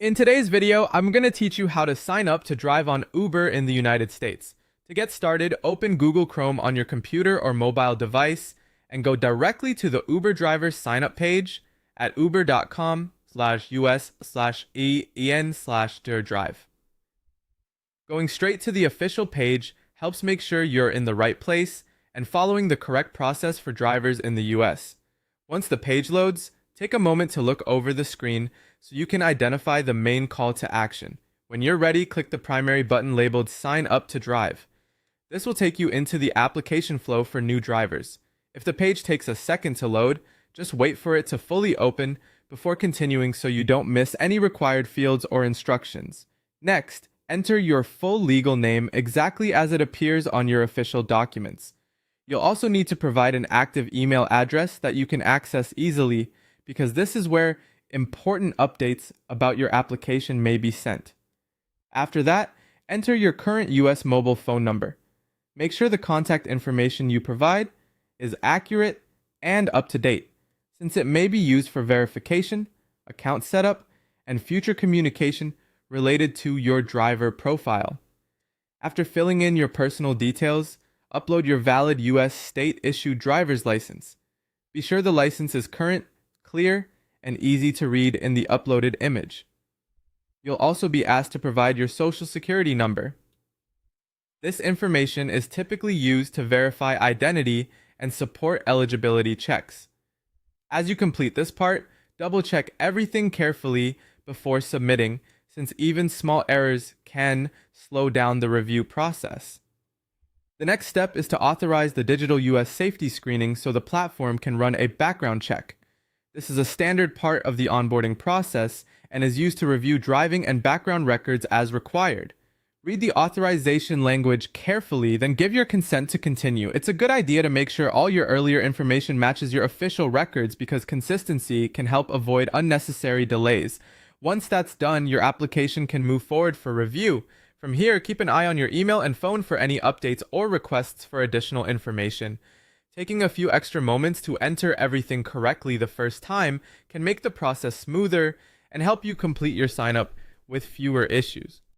In today's video, I'm going to teach you how to sign up to drive on Uber in the United States. To get started, open Google Chrome on your computer or mobile device and go directly to the Uber driver sign up page at uber.com/us/en/drive. Going straight to the official page helps make sure you're in the right place and following the correct process for drivers in the US. Once the page loads, take a moment to look over the screen so you can identify the main call to action. When you're ready, click the primary button labeled Sign Up to Drive. This will take you into the application flow for new drivers. If the page takes a second to load, just wait for it to fully open before continuing so you don't miss any required fields or instructions. Next, enter your full legal name exactly as it appears on your official documents. You'll also need to provide an active email address that you can access easily because this is where important updates about your application may be sent. After that, enter your current US mobile phone number. Make sure the contact information you provide is accurate and up to date, since it may be used for verification, account setup, and future communication related to your driver profile. After filling in your personal details, upload your valid US state-issued driver's license. Be sure the license is current, clear, and easy to read in the uploaded image. You'll also be asked to provide your social security number. This information is typically used to verify identity and support eligibility checks. As you complete this part, double-check everything carefully before submitting, since even small errors can slow down the review process. The next step is to authorize the digital US safety screening so the platform can run a background check. This is a standard part of the onboarding process and is used to review driving and background records as required. Read the authorization language carefully, then give your consent to continue. It's a good idea to make sure all your earlier information matches your official records because consistency can help avoid unnecessary delays. Once that's done, your application can move forward for review. From here, keep an eye on your email and phone for any updates or requests for additional information. Taking a few extra moments to enter everything correctly the first time can make the process smoother and help you complete your sign up with fewer issues.